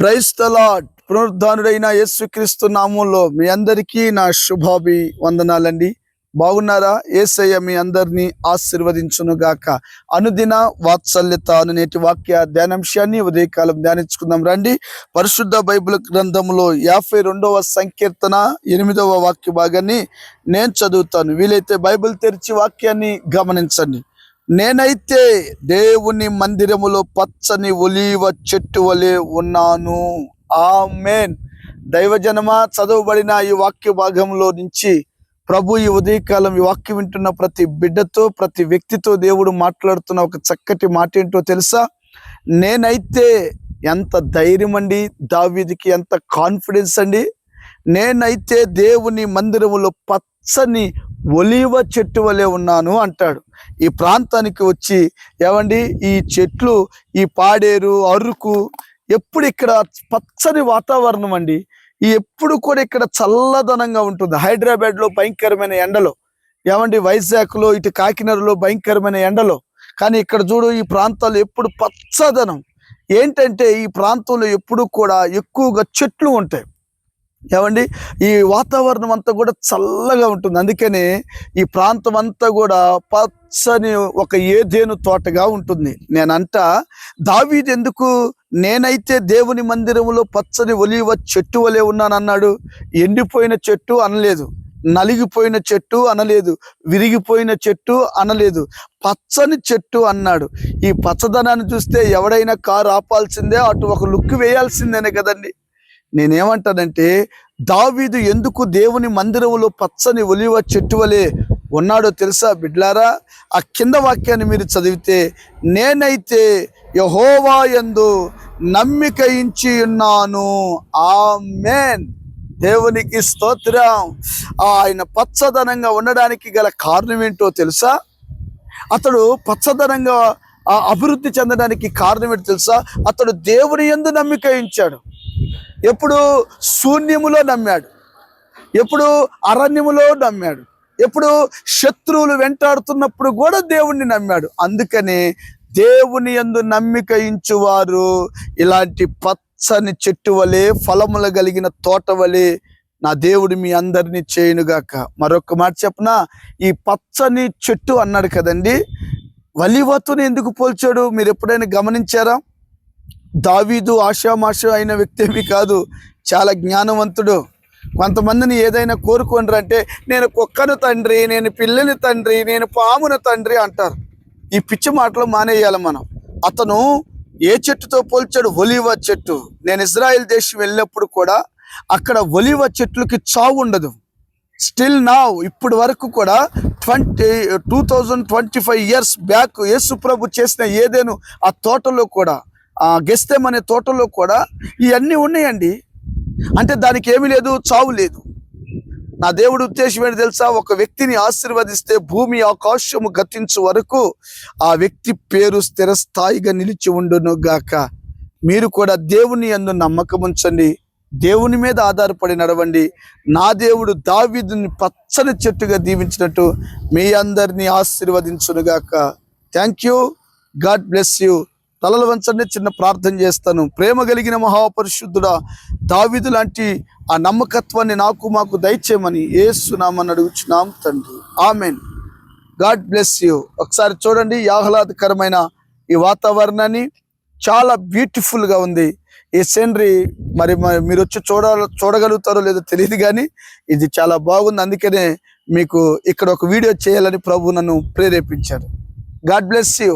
Praise the lord. పునరుద్ధానుడైన యేసుక్రీస్తు నామంలో మీ అందరికీ నా శుభాభి వందనాలండి. బాగున్నారా? యేసయ్య మీ అందరినీ ఆశీర్వదించును గాక. అనుదిన వాత్సల్యత అను నేటి వాక్య ధ్యానాంశాన్ని ఉదయకాలం ధ్యానించుకుందాం రండి. పరిశుద్ధ బైబిల్ గ్రంథంలో 52వ సంకీర్తన 8వ వాక్య భాగాన్ని నేను చదువుతాను. వీలైతే బైబిల్ తెరిచి వాక్యాన్ని గమనించండి. నేనైతే దేవుని మందిరములో పచ్చని ఒలీవ చెట్టు వలె ఉన్నాను. ఆమేన్. దైవజనమా, చదవబడిన ఈ వాక్య భాగంలో నుంచి ప్రభు ఈ ఉదయకాలం ఈ వాక్యం వింటున్న ప్రతి బిడ్డతో, ప్రతి వ్యక్తితో దేవుడు మాట్లాడుతున్న ఒక చక్కటి మాట ఏంటో తెలుసా? నేనైతే, ఎంత ధైర్యం అండి దావీదుకి, ఎంత కాన్ఫిడెన్స్ అండి. నేనైతే దేవుని మందిరములో పచ్చని ఒలీవ చెట్టు వలె ఉన్నాను అంటాడు. ఈ ప్రాంతానికి వచ్చి ఏమండి, ఈ చెట్లు, ఈ పాడేరు, అరుకు, ఎప్పుడు ఇక్కడ పచ్చని వాతావరణం అండి. ఈ ఎప్పుడు కూడా ఇక్కడ చల్లదనంగా ఉంటుంది. హైదరాబాద్లో భయంకరమైన ఎండలో, ఏమండి వైజాగ్లో, ఇటు కాకినాడలో భయంకరమైన ఎండలో, కానీ ఇక్కడ చూడు, ఈ ప్రాంతాల్లో ఎప్పుడు పచ్చదనం. ఏంటంటే ఈ ప్రాంతంలో ఎప్పుడు కూడా ఎక్కువగా చెట్లు ఉంటాయి. ఏమండి, ఈ వాతావరణం అంతా కూడా చల్లగా ఉంటుంది. అందుకనే ఈ ప్రాంతం అంతా కూడా పచ్చని ఒక ఏదేను తోటగా ఉంటుంది. నేనంట, దావీదు ఎందుకు నేనైతే దేవుని మందిరములో పచ్చని ఒలీవ చెట్టు వలె ఉన్నానన్నాడు? ఎండిపోయిన చెట్టు అనలేదు, నలిగిపోయిన చెట్టు అనలేదు, విరిగిపోయిన చెట్టు అనలేదు, పచ్చని చెట్టు అన్నాడు. ఈ పచ్చదనాన్ని చూస్తే ఎవడైనా కారు ఆపాల్సిందే, అటు ఒక లుక్ వేయాల్సిందేనే కదండి. నేనేమంటానంటే, దావీదు ఎందుకు దేవుని మందిరములో పచ్చని ఒలీవ చెట్టు వలె ఉన్నాడో తెలుసా బిడ్లారా? ఆ కింద వాక్యాన్ని మీరు చదివితే, నేనైతే యెహోవా యందు నమ్మిక ఉంచి ఉన్నాను. ఆమేన్. దేవునికి స్తోత్రం. ఆయన పచ్చదనంగా ఉండడానికి గల కారణం ఏంటో తెలుసా? అతడు పచ్చదనంగా అభివృద్ధి చెందడానికి కారణం ఏంటో తెలుసా? అతడు దేవుని యందు నమ్మిక ఉంచాడు. ఎప్పుడు శూన్యములో నమ్మాడు, ఎప్పుడు అరణ్యములో నమ్మాడు, ఎప్పుడు శత్రువులు వెంటాడుతున్నప్పుడు కూడా దేవుణ్ణి నమ్మాడు. అందుకనే దేవుని యందు నమ్మిక ఉంచువారు ఇలాంటి పచ్చని చెట్టు వలె, ఫలములు కలిగిన తోట వలె నా దేవుడు మీ అందరినీ చేయునుగాక. మరొక మాట చెప్పనా? ఈ పచ్చని చెట్టు అన్నాడు కదండి, ఒలీవతోని ఎందుకు పోల్చాడు? మీరు ఎప్పుడైనా గమనించారా? దావీదు ఆషామాష అయిన వ్యక్తి ఏమీ కాదు, చాలా జ్ఞానవంతుడు. కొంతమందిని ఏదైనా కోరుకోండి అంటే, నేను కుక్కను తండ్రి, నేను పిల్లని తండ్రి, నేను పామున తండ్రి అంటారు. ఈ పిచ్చి మాటలు మానేయాలి మనం. అతను ఏ చెట్టుతో పోల్చాడు? ఒలీవ చెట్టు. నేను ఇజ్రాయెల్ దేశం వెళ్ళినప్పుడు కూడా అక్కడ ఒలీవ చెట్లకి చావు ఉండదు. స్టిల్ నౌ, ఇప్పటి వరకు కూడా 2025 years బ్యాక్ యేసు ప్రభు చేసిన ఏదేను ఆ తోటలో కూడా, ఆ గెస్తెమనే తోటలో కూడా ఇవన్నీ ఉన్నాయండి. అంటే దానికి ఏమీ లేదు, చావు లేదు. నా దేవుడు ఉద్దేశం ఏంటి తెలుసా? ఒక వ్యక్తిని ఆశీర్వదిస్తే భూమి ఆకాశము గతించు వరకు ఆ వ్యక్తి పేరు స్థిరస్థాయిగా నిలిచి ఉండును గాక. మీరు కూడా దేవుని యందు నమ్మకం ఉంచండి, దేవుని మీద ఆధారపడి నడవండి. నా దేవుడు దావీదుని పచ్చని చెట్టుగా దీవించినట్టు మీ అందరినీ ఆశీర్వదించునుగాక. Thank you. God bless you. తలలు వంచండి, చిన్న ప్రార్థన చేస్తాను. ప్రేమ కలిగిన మహాపరిశుద్ధుడా, దావీదు లాంటి ఆ నమ్మకత్వాన్ని నాకు మాకు దయచేయమని యేసు నామమున అడుగుచున్నాం తండ్రి. ఆమెన్. God bless you. ఒకసారి చూడండి ఈ ఆహ్లాదకరమైన ఈ వాతావరణాన్ని, చాలా బ్యూటిఫుల్గా ఉంది ఈ సీనరీ. మరి మీరు వచ్చి చూడగలుగుతారో లేదో తెలియదు, కానీ ఇది చాలా బాగుంది. అందుకనే మీకు ఇక్కడ ఒక వీడియో చేయాలని ప్రభు నన్ను ప్రేరేపించారు. God bless you.